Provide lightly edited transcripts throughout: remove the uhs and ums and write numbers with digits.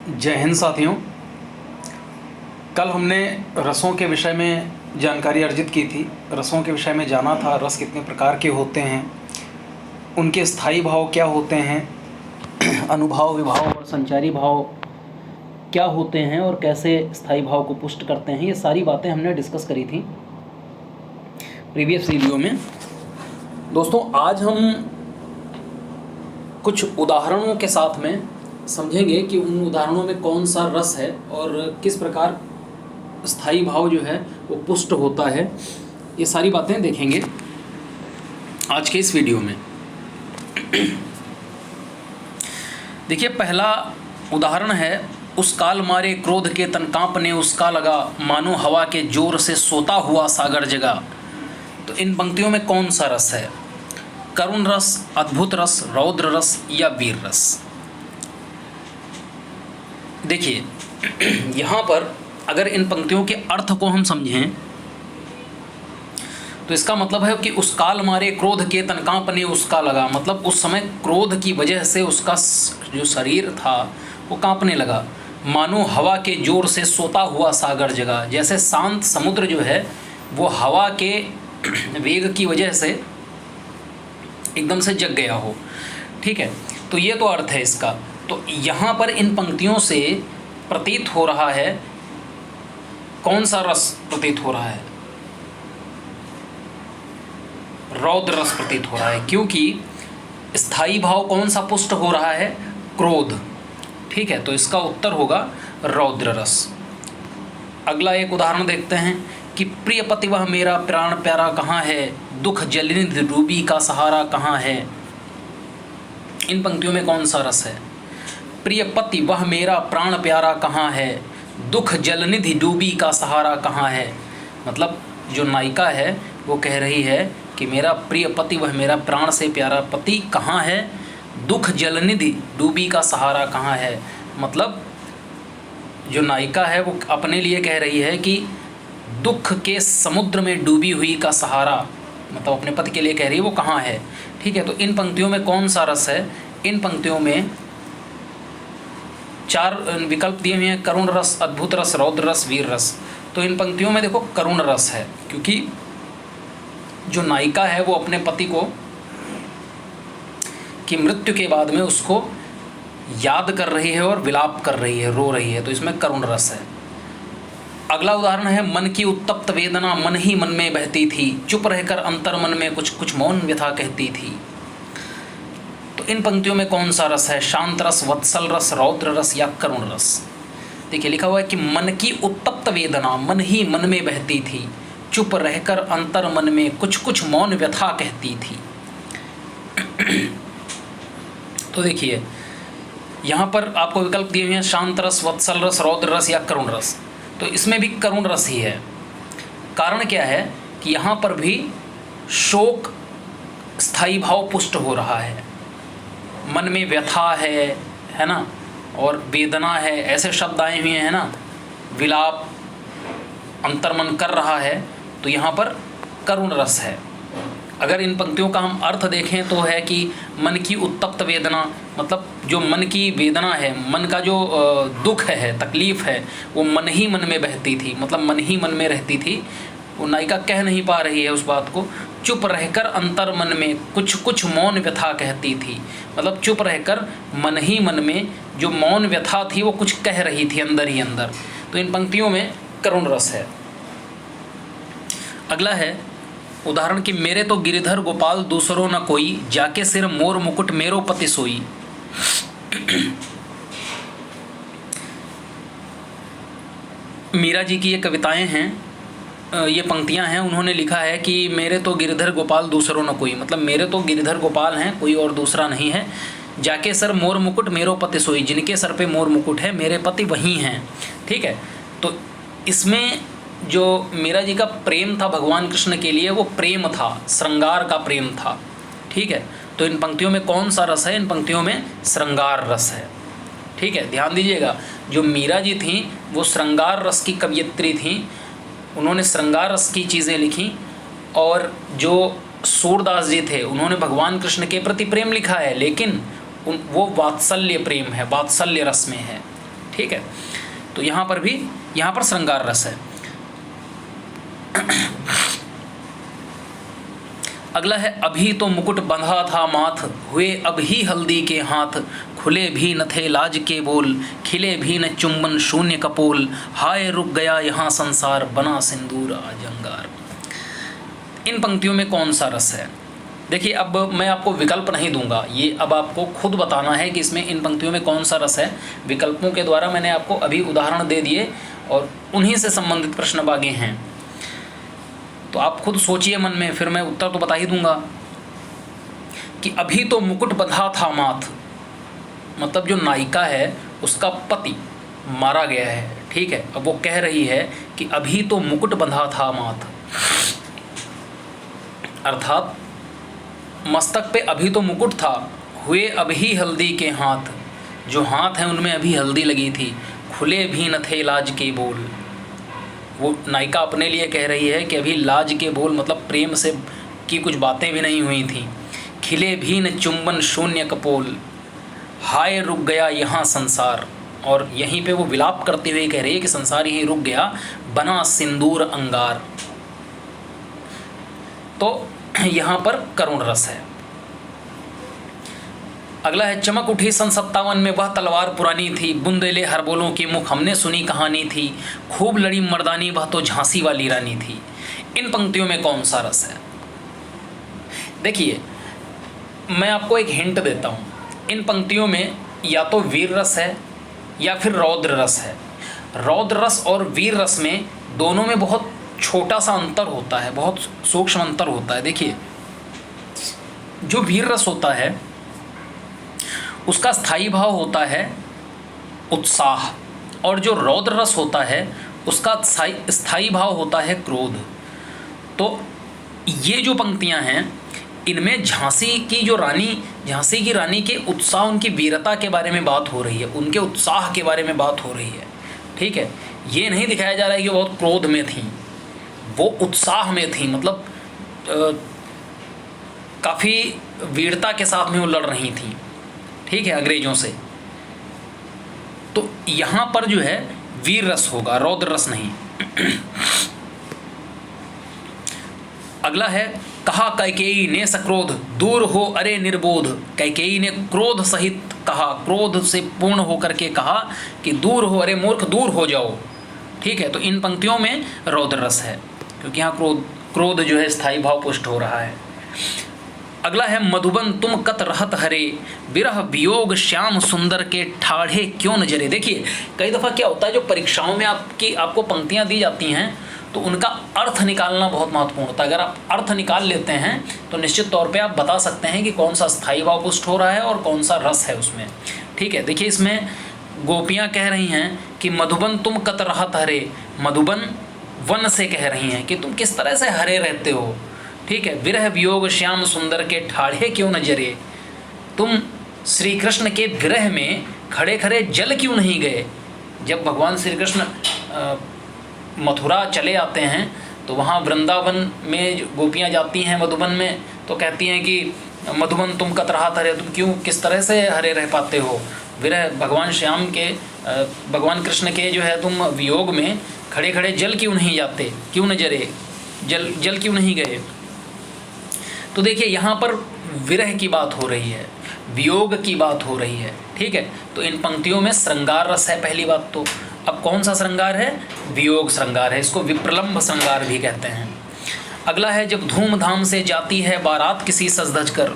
जय हिंद साथियों। कल हमने रसों के विषय में जानकारी अर्जित की थी। रसों के विषय में जाना था, रस कितने प्रकार के होते हैं, उनके स्थायी भाव क्या होते हैं, अनुभाव, विभाव और संचारी भाव क्या होते हैं और कैसे स्थायी भाव को पुष्ट करते हैं। ये सारी बातें हमने डिस्कस करी थी प्रीवियस वीडियो में। दोस्तों, आज हम कुछ उदाहरणों के साथ में समझेंगे कि उन उदाहरणों में कौन सा रस है और किस प्रकार स्थायी भाव जो है वो पुष्ट होता है। ये सारी बातें देखेंगे आज के इस वीडियो में। देखिए, पहला उदाहरण है, उस काल मारे क्रोध के तन कांपने उसका लगा, मानो हवा के जोर से सोता हुआ सागर जगा। तो इन पंक्तियों में कौन सा रस है? करुण रस, अद्भुत रस, रौद्र रस या वीर रस? देखिए, यहाँ पर अगर इन पंक्तियों के अर्थ को हम समझें तो इसका मतलब है कि उस काल मारे क्रोध के तन कांपने उसका लगा, मतलब उस समय क्रोध की वजह से उसका जो शरीर था वो कांपने लगा। मानो हवा के जोर से सोता हुआ सागर जगा, जैसे शांत समुद्र जो है वो हवा के वेग की वजह से एकदम से जग गया हो। ठीक है, तो ये तो अर्थ है इसका। तो यहाँ पर इन पंक्तियों से प्रतीत हो रहा है, कौन सा रस प्रतीत हो रहा है? रौद्र रस प्रतीत हो रहा है, क्योंकि स्थायी भाव कौन सा पुष्ट हो रहा है? क्रोध। ठीक है, तो इसका उत्तर होगा रौद्र रस। अगला एक उदाहरण देखते हैं कि प्रिय पति वह मेरा प्राण प्यारा कहाँ है, दुख जलनिधि डूबी का सहारा कहाँ है। इन पंक्तियों में कौन सा रस है? प्रिय पति वह मेरा प्राण प्यारा कहाँ है, दुख जलनिधि डूबी का सहारा कहाँ है। मतलब जो नायिका है वो कह रही है कि मेरा प्रिय पति वह मेरा प्राण से प्यारा पति कहाँ है, दुख जलनिधि डूबी का सहारा कहाँ है। मतलब जो नायिका है वो अपने लिए कह रही है कि दुख के समुद्र में डूबी हुई का सहारा, मतलब अपने पति के लिए कह रही है, वो कहाँ है। ठीक है, तो इन पंक्तियों में कौन सा रस है? इन पंक्तियों में चार विकल्प दिए हुए हैं, करुण रस, अद्भुत रस, रौद्र रस, वीर रस। तो इन पंक्तियों में देखो करुण रस है, क्योंकि जो नायिका है वो अपने पति को की मृत्यु के बाद में उसको याद कर रही है और विलाप कर रही है, रो रही है, तो इसमें करुण रस है। अगला उदाहरण है, मन की उत्तप्त वेदना मन ही मन में बहती थी, चुप रहकर अंतर मन में कुछ कुछ मौन व्यथा कहती थी। तो इन पंक्तियों में कौन सा रस है? शांत रस, वत्सल रस, रौद्र रस या करुण रस? देखिए, लिखा हुआ है कि मन की उत्तप्त वेदना मन ही मन में बहती थी, चुप रहकर अंतर मन में कुछ कुछ मौन व्यथा कहती थी। तो देखिए, यहाँ पर आपको विकल्प दिए हुए हैं, शांत रस, वत्सल रस, रौद्र रस या करुण रस। तो इसमें भी करुण रस ही है। कारण क्या है कि यहाँ पर भी शोक स्थायी भाव पुष्ट हो रहा है, मन में व्यथा है ना, और वेदना है, ऐसे शब्द आए हुए हैं ना, विलाप, अंतर्मन कर रहा है, तो यहाँ पर करुण रस है। अगर इन पंक्तियों का हम अर्थ देखें तो है कि मन की उत्तप्त वेदना, मतलब जो मन की वेदना है, मन का जो दुख है, तकलीफ़ है, वो मन ही मन में बहती थी, मतलब मन ही मन में रहती थी। वो नायिका कह नहीं पा रही है उस बात को। चुप रहकर अंतर मन में कुछ कुछ मौन व्यथा कहती थी, मतलब चुप रहकर मन ही मन में जो मौन व्यथा थी वो कुछ कह रही थी अंदर ही अंदर। तो इन पंक्तियों में करुण रस है। अगला है उदाहरण कि मेरे तो गिरिधर गोपाल दूसरो न कोई, जाके सिर मोर मुकुट मेरो पति सोई। मीरा जी की ये कविताएं हैं, ये पंक्तियां हैं। उन्होंने लिखा है कि मेरे तो गिरिधर गोपाल दूसरो न कोई, मतलब मेरे तो गिरिधर गोपाल हैं, कोई और दूसरा नहीं है। जाके सर मोर मुकुट मेरो पति सोई, जिनके सर पे मोर मुकुट है मेरे पति वही हैं। ठीक है, तो इसमें जो मीरा जी का प्रेम था भगवान कृष्ण के लिए, वो प्रेम था, श्रृंगार का प्रेम था। ठीक है, तो इन पंक्तियों में कौन सा रस है? इन पंक्तियों में श्रृंगार रस है। ठीक है, ध्यान दीजिएगा, जो मीरा जी थी वो श्रृंगार रस की कवयित्री थी, उन्होंने श्रृंगार रस की चीज़ें लिखी। और जो सूरदास जी थे उन्होंने भगवान कृष्ण के प्रति प्रेम लिखा है, लेकिन वो वात्सल्य प्रेम है, वात्सल्य रस में है। ठीक है, तो यहाँ पर श्रृंगार रस है। अगला है अभी तो मुकुट बंधा था माथ, हुए अब ही हल्दी के हाथ, खुले भी न थे लाज के बोल, खिले भी न चुंबन शून्य कपोल, हाय रुक गया यहाँ संसार, बना सिंदूर आज अंगार। इन पंक्तियों में कौन सा रस है? देखिए, अब मैं आपको विकल्प नहीं दूंगा, ये अब आपको खुद बताना है कि इसमें इन पंक्तियों में कौन सा रस है। विकल्पों के द्वारा मैंने आपको अभी उदाहरण दे दिए और उन्हीं से संबंधित प्रश्न बागे हैं, तो आप खुद सोचिए मन में, फिर मैं उत्तर तो बता ही दूंगा। कि अभी तो मुकुट बंधा था माथ, मतलब जो नायिका है उसका पति मारा गया है, ठीक है। अब वो कह रही है कि अभी तो मुकुट बंधा था माथ, अर्थात मस्तक पे अभी तो मुकुट था, हुए अभी हल्दी के हाथ, जो हाथ हैं उनमें अभी हल्दी लगी थी, खुले भी न थे लाज के बोल। वो नायिका अपने लिए कह रही है कि अभी लाज के बोल मतलब प्रेम से की कुछ बातें भी नहीं हुई थी। खिले भी न चुंबन शून्य कपोल, हाय रुक गया यहाँ संसार, और यहीं पे वो विलाप करते हुए कह रही है कि संसार यहीं रुक गया, बना सिंदूर अंगार। तो यहाँ पर करुण रस है। अगला है चमक उठी सन 57 में वह तलवार पुरानी थी, बुंदेले हरबोलों की मुख हमने सुनी कहानी थी, खूब लड़ी मर्दानी वह तो झांसी वाली रानी थी। इन पंक्तियों में कौन सा रस है? देखिए, मैं आपको एक हिंट देता हूँ, इन पंक्तियों में या तो वीर रस है या फिर रौद्र रस है। रौद्र रस और वीर रस में दोनों में बहुत छोटा सा अंतर होता है, बहुत सूक्ष्म अंतर होता है। देखिए, जो वीर रस होता है उसका स्थायी भाव होता है उत्साह, और जो रौद्र रस होता है उसका स्थायी भाव होता है क्रोध। तो ये जो पंक्तियां हैं इनमें झांसी की रानी के उत्साह, उनकी वीरता के बारे में बात हो रही है, उनके उत्साह के बारे में बात हो रही है, ठीक है। ये नहीं दिखाया जा रहा है कि वो बहुत क्रोध में थी, वो उत्साह में थी, मतलब काफ़ी वीरता के साथ में वो लड़ रही थी, ठीक है, अंग्रेजों से। तो यहाँ पर जो है वीर रस होगा, रौद्र रस नहीं। अगला है कहा कैकेयी ने सक्रोध, दूर हो अरे निर्बोध। कैकेयी ने क्रोध सहित कहा, क्रोध से पूर्ण होकर के कहा कि दूर हो अरे मूर्ख, दूर हो जाओ, ठीक है। तो इन पंक्तियों में रौद्र रस है, क्योंकि यहाँ क्रोध जो है स्थायी भाव पुष्ट हो रहा है। अगला है मधुबन तुम कत रहत हरे, विरह वियोग श्याम सुंदर के ठाढ़े क्यों न जरे। देखिए, कई दफ़ा क्या होता है, जो परीक्षाओं में आपको पंक्तियाँ दी जाती हैं तो उनका अर्थ निकालना बहुत महत्वपूर्ण होता है। अगर आप अर्थ निकाल लेते हैं तो निश्चित तौर पे आप बता सकते हैं कि कौन सा स्थायी भाव पुष्ट हो रहा है और कौन सा रस है उसमें, ठीक है। देखिए, इसमें गोपियाँ कह रही हैं कि मधुबन तुम कत रहत हरे, मधुबन वन से कह रही हैं कि तुम किस तरह से हरे रहते हो, ठीक है। विरह वियोग श्याम सुंदर के ठाढ़े क्यों न जरे, तुम श्री कृष्ण के विरह में खड़े खड़े जल क्यों नहीं गए। जब भगवान श्री कृष्ण मथुरा चले आते हैं तो वहाँ वृंदावन में गोपियाँ जाती हैं मधुबन में, तो कहती हैं कि मधुबन तुम कत रहत हरे, तुम क्यों किस तरह से हरे रह पाते हो। विरह भगवान श्याम के, भगवान कृष्ण के जो है तुम वियोग में खड़े खड़े जल क्यों नहीं जाते, क्यों न जरे, जल क्यों नहीं गए। तो देखिए, यहाँ पर विरह की बात हो रही है, वियोग की बात हो रही है, ठीक है। तो इन पंक्तियों में श्रृंगार रस है पहली बात तो। अब कौन सा श्रृंगार है? वियोग श्रृंगार है, इसको विप्रलंभ श्रृंगार भी कहते हैं। अगला है जब धूमधाम से जाती है बारात किसी सज धज कर,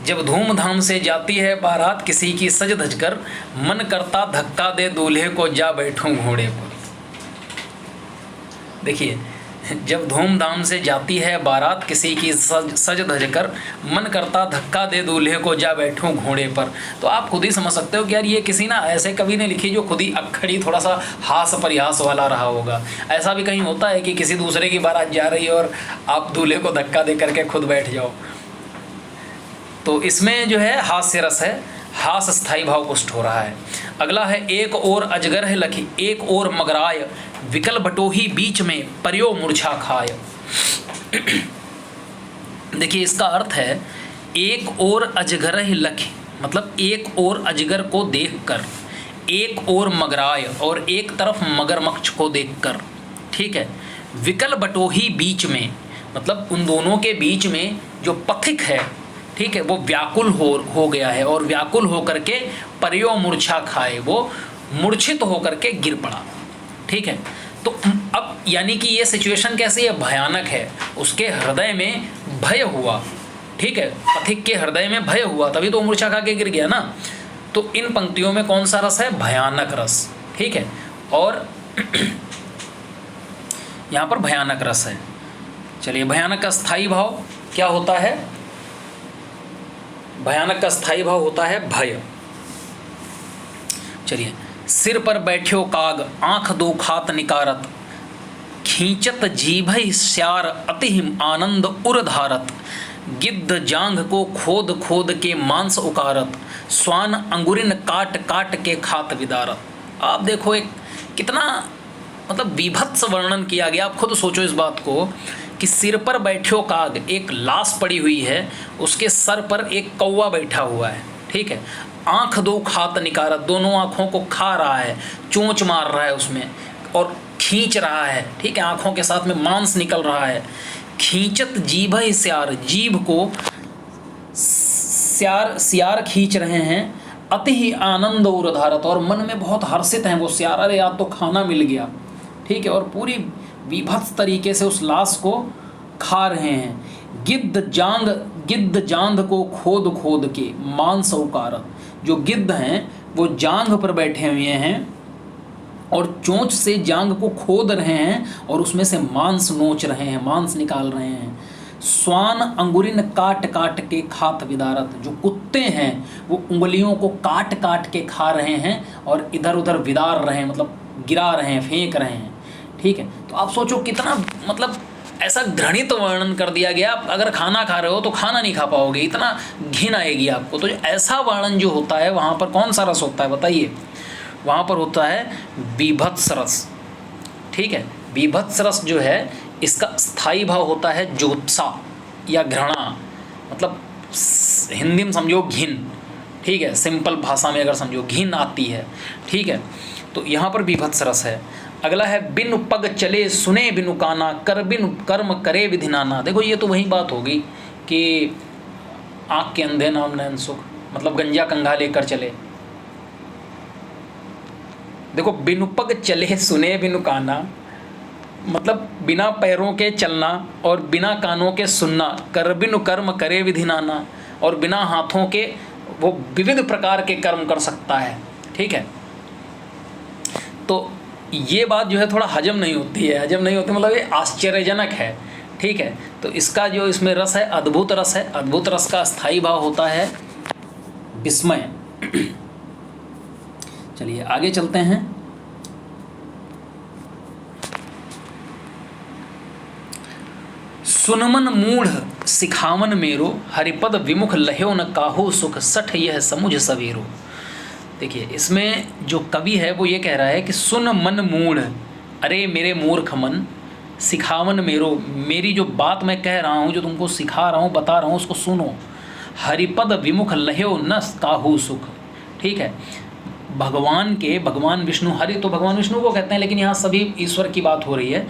जब धूमधाम से जाती है बारात किसी की सज धज कर, मन करता धक्का दे दूल्हे को जा बैठूं घोड़े पर। देखिए, जब धूमधाम से जाती है बारात किसी की सज धज कर, मन करता धक्का दे दूल्हे को जा बैठूं घोड़े पर। तो आप खुद ही समझ सकते हो कि यार ये किसी ना ऐसे कवि ने लिखी जो खुद ही अक्खड़ी थोड़ा सा हास परिहास वाला रहा होगा। ऐसा भी कहीं होता है कि किसी दूसरे की बारात जा रही है और आप दूल्हे को धक्का दे करके खुद बैठ जाओ। तो इसमें जो है हास्य रस है, हास स्थायी भाव पुष्ट हो रहा है। अगला है एक और अजगर है लखी, एक और मगराय, विकल बटोही बीच में पर्यो मूर्छा खाय। देखिए, इसका अर्थ है एक और अजगर है लखी, मतलब एक और अजगर को देखकर, एक ओर मगराय और एक तरफ मगरमच्छ को देखकर, ठीक है, विकल बटोही बीच में, मतलब उन दोनों के बीच में जो पथिक है, ठीक है, वो व्याकुल हो गया है और व्याकुल होकर के पर्यो मूर्छा खाए, वो मूर्छित होकर के गिर पड़ा, ठीक है। तो अब यानी कि ये सिचुएशन कैसी है, भयानक है। उसके हृदय में भय हुआ, ठीक है, पथिक के हृदय में भय हुआ, तभी तो मूर्छा खा के गिर गया ना। तो इन पंक्तियों में कौन सा रस है, भयानक रस, ठीक है। और यहाँ पर भयानक रस है। चलिए, भयानक का स्थायी भाव क्या होता है, भयानक का स्थायी भाव होता है भय। चलिए, सिर पर बैठ्यो काग आंख दो खात निकारत, खींचत जीभई श्यार अतिहिम आनंद उर धारत, गिद्ध जांघ को खोद खोद के मांस उकारत, स्वान अंगुरिन काट काट के खात विदारत। आप देखो एक कितना मतलब विभत्स वर्णन किया गया। आप खुद सोचो इस बात को कि सिर पर बैठ्यो काग, एक लाश पड़ी हुई है, उसके सर पर एक कौवा बैठा हुआ है, ठीक है, आंख दो खात निकारत, दोनों आँखों को खा रहा है, चोंच मार रहा है उसमें और खींच रहा है, ठीक है, आँखों के साथ में मांस निकल रहा है। खींचत जीभ स्यार, जीभ को सियार खींच रहे हैं, अति ही आनंद और धारत, और मन में बहुत हर्षित हैं वो सियार, अरे यार तो खाना मिल गया, ठीक है, और पूरी विभत्स तरीके से उस लाश को खा रहे हैं। गिद्ध जांघ को खोद खोद के मांस उकारत, जो गिद्ध हैं वो जांघ पर बैठे हुए हैं और चोंच से जांघ को खोद रहे हैं और उसमें से मांस नोच रहे हैं, मांस निकाल रहे हैं। स्वान अंगुरिन काट काट के खात विदारत, जो कुत्ते हैं वो उंगलियों को काट काट के खा रहे हैं और इधर उधर विदार रहे हैं, मतलब गिरा रहे हैं, फेंक रहे हैं, ठीक है। तो आप सोचो कितना मतलब ऐसा घृणित वर्णन कर दिया गया। अगर खाना खा रहे हो तो खाना नहीं खा पाओगे, इतना घिन आएगी आपको। तो ऐसा वर्णन जो होता है वहाँ पर कौन सा रस होता है बताइए, वहाँ पर होता है बीभत्स रस, ठीक है। बीभत्स रस जो है इसका स्थायी भाव होता है जुगुप्सा या घृणा, मतलब हिंदी में समझो घिन, ठीक है, सिंपल भाषा में अगर समझो घिन आती है, ठीक है। तो यहाँ पर बीभत्स रस है। अगला है बिनु पग चले सुने बिनु काना, कर बिनु कर्म करे विधि नाना। देखो ये तो वही बात होगी कि आँख के अंधे नाम नैन सुख, मतलब गंजा कंघा लेकर चले। देखो बिनु पग चले सुने बिनु काना, मतलब बिना पैरों के चलना और बिना कानों के सुनना, कर बिनु कर्म करे विधि नाना, और बिना हाथों के वो विविध प्रकार के कर्म कर सकता है, ठीक है। तो ये बात जो है थोड़ा हजम नहीं होती है, मतलब ये आश्चर्यजनक है, ठीक है। तो इसका जो इसमें रस है अद्भुत रस है। अद्भुत रस का स्थायी भाव होता है विस्मय। चलिए आगे चलते हैं। सुनमन मूढ़ सिखावन मेरो, हरिपद विमुख लह्यो न काहू सुख, सठ यह समुझ सवेरो। देखिए इसमें जो कवि है वो ये कह रहा है कि सुन मन मूढ़, अरे मेरे मूर्ख मन, सिखावन मेरो, मेरी जो बात मैं कह रहा हूँ, जो तुमको सिखा रहा हूँ, बता रहा हूँ, उसको सुनो। हरिपद विमुख लह्यो न काहू सुख, ठीक है। भगवान विष्णु, हरि तो भगवान विष्णु को कहते हैं, लेकिन यहाँ सभी ईश्वर की बात हो रही है।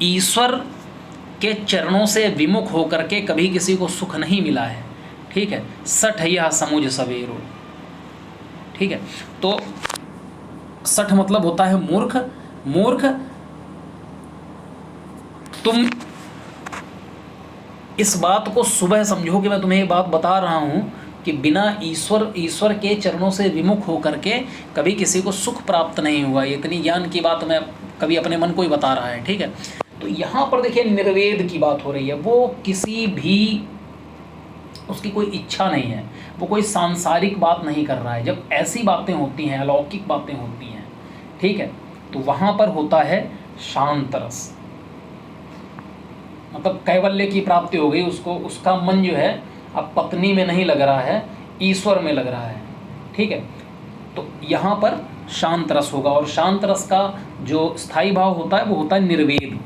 ईश्वर के चरणों से विमुख होकर के कभी किसी को सुख नहीं मिला है, ठीक है। सठ यह समुझ सवेरो, ठीक है। तो सठ मतलब होता है मूर्ख। तुम इस बात को सुबह समझो कि मैं तुम्हें ये बात बता रहा हूं कि बिना ईश्वर के चरणों से विमुख होकर के कभी किसी को सुख प्राप्त नहीं हुआ। ये इतनी ज्ञान की बात मैं कभी अपने मन को ही बता रहा है, ठीक है। तो यहाँ पर देखिए निर्वेद की बात हो रही है। वो किसी भी उसकी कोई इच्छा नहीं है, वो कोई सांसारिक बात नहीं कर रहा है। जब ऐसी बातें होती हैं, अलौकिक बातें होती हैं, ठीक है, तो वहाँ पर होता है शांत रस, मतलब कैवल्य की प्राप्ति हो गई उसको। उसका मन जो है अब पत्नी में नहीं लग रहा है, ईश्वर में लग रहा है, ठीक है। तो यहाँ पर शांत रस होगा। और शांत रस का जो स्थायी भाव होता है वो होता है निर्वेद।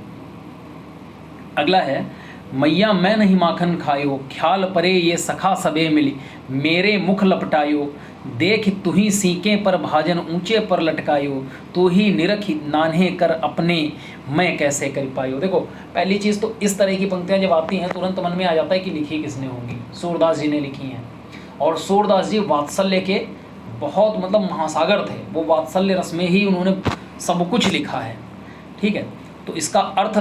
अगला है मैया मैं नहीं माखन खायो, ख्याल परे ये सखा सबे मिली, मेरे मुख लपटायो, देख तुही सीके पर भाजन ऊंचे पर लटकायो, तू ही निरख नान्हे कर अपने मैं कैसे कर पायो। देखो पहली चीज़ तो इस तरह की पंक्तियाँ जब आती हैं तुरंत मन में आ जाता है कि लिखी किसने होंगी, सूरदास जी ने लिखी हैं। और सूरदास जी वात्सल्य के बहुत मतलब महासागर थे, वो वात्सल्य रस में ही उन्होंने सब कुछ लिखा है। ठीक है, तो इसका अर्थ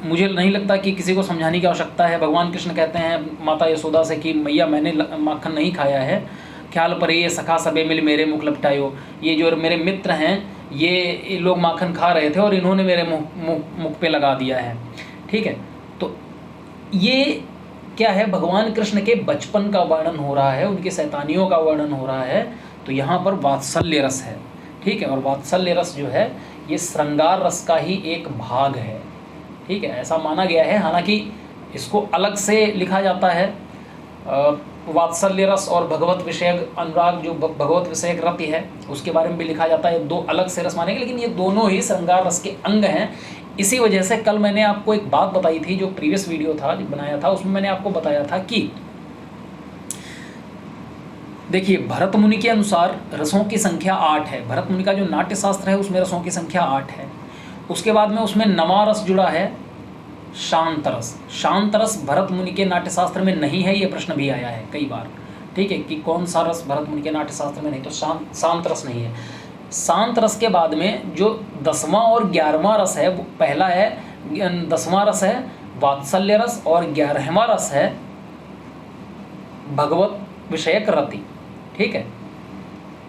मुझे नहीं लगता कि किसी को समझाने की आवश्यकता है। भगवान कृष्ण कहते हैं माता यशोदा से कि मैया मैंने माखन नहीं खाया है, ख्याल पर ये सखा सबे मिल मेरे मुख लपटायो। ये जो मेरे मित्र हैं ये लोग माखन खा रहे थे और इन्होंने मेरे मुख पे लगा दिया है। ठीक है, तो ये क्या है, भगवान कृष्ण के बचपन का वर्णन हो रहा है, उनकी शैतानियों का वर्णन हो रहा है। तो यहाँ पर वात्सल्य रस है। ठीक है, और वात्सल्य रस जो है ये श्रृंगार रस का ही एक भाग है। ठीक है, ऐसा माना गया है। हालांकि इसको अलग से लिखा जाता है, वात्सल्य रस और भगवत विषयक अनुराग, जो भगवत विषयक रति है उसके बारे में भी लिखा जाता है। दो अलग से रस मानेंगे, लेकिन ये दोनों ही श्रृंगार रस के अंग हैं। इसी वजह से कल मैंने आपको एक बात बताई थी, जो प्रीवियस वीडियो था जो बनाया था उसमें मैंने आपको बताया था कि देखिए भरत मुनि के अनुसार रसों की संख्या 8 है। भरत मुनि का जो नाट्य शास्त्र है उसमें रसों की संख्या 8 है। उसके बाद में उसमें नमा रस जुड़ा है, शांत रस। शांत रस भरत मुनि के नाट्य शास्त्र में नहीं है, ये प्रश्न भी आया है कई बार। ठीक है, कि कौन सा रस भरत मुनि के नाट्य शास्त्र में नहीं, तो शांत रस नहीं है। शांत रस के बाद में जो 10वां और 11वां रस है, वो पहला है 10वां रस है वात्सल्य रस और 11वां रस है भगवत विषयक रति। ठीक है,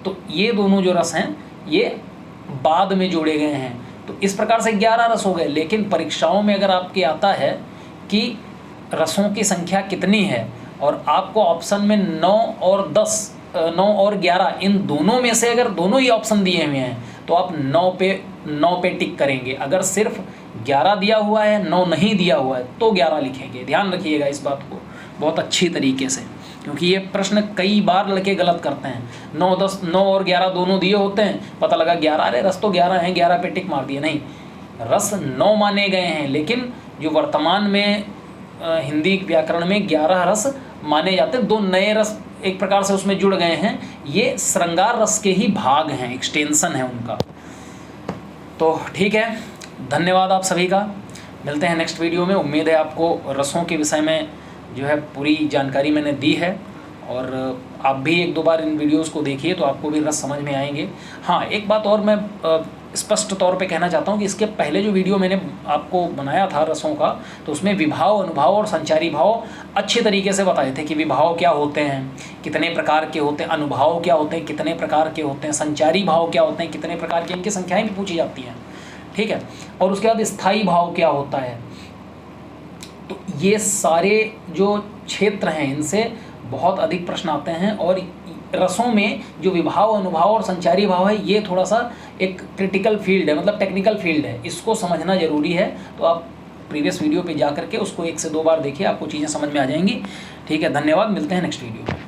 तो ये दोनों जो रस हैं ये बाद में जोड़े गए हैं। तो इस प्रकार से 11 रस हो गए। लेकिन परीक्षाओं में अगर आपके आता है कि रसों की संख्या कितनी है और आपको ऑप्शन में 9 और 10, 9 और 11 इन दोनों में से अगर दोनों ही ऑप्शन दिए हुए हैं तो आप 9 पे टिक करेंगे। अगर सिर्फ 11 दिया हुआ है 9 नहीं दिया हुआ है तो 11 लिखेंगे। ध्यान रखिएगा इस बात को बहुत अच्छी तरीके से, क्योंकि ये प्रश्न कई बार लड़के गलत करते हैं। 9 और 11 दोनों दिए होते हैं, पता लगा 11, अरे रस तो 11 हैं, 11 पे टिक मार दिए। नहीं, रस 9 माने गए हैं, लेकिन जो वर्तमान में हिंदी व्याकरण में 11 रस माने जाते हैं। 2 नए रस एक प्रकार से उसमें जुड़ गए हैं। ये श्रृंगार रस के ही भाग हैं, एक्सटेंशन है उनका। तो ठीक है, धन्यवाद आप सभी का। मिलते हैं नेक्स्ट वीडियो में। उम्मीद है आपको रसों के विषय में जो है पूरी जानकारी मैंने दी है, और आप भी 1-2 बार इन वीडियोस को देखिए तो आपको भी रस समझ में आएंगे। हाँ, एक बात और मैं स्पष्ट तौर पे कहना चाहता हूँ कि इसके पहले जो वीडियो मैंने आपको बनाया था रसों का, तो उसमें विभाव, अनुभाव और संचारी भाव अच्छे तरीके से बताए थे कि विभाव क्या होते हैं, कितने प्रकार के होते हैं, अनुभाव क्या होते हैं, कितने प्रकार के होते हैं, संचारी भाव क्या होते हैं, कितने प्रकार के, इनकी संख्याएँ भी पूछी जाती हैं। ठीक है, और उसके बाद स्थायी भाव क्या होता है। तो ये सारे जो क्षेत्र हैं इनसे बहुत अधिक प्रश्न आते हैं, और रसों में जो विभाव, अनुभाव और संचारी भाव है ये थोड़ा सा एक क्रिटिकल फील्ड है, मतलब टेक्निकल फील्ड है, इसको समझना ज़रूरी है। तो आप प्रीवियस वीडियो पे जा करके उसको 1 से 2 बार देखिए, आपको चीज़ें समझ में आ जाएंगी। ठीक है, धन्यवाद, मिलते हैं नेक्स्ट वीडियो में।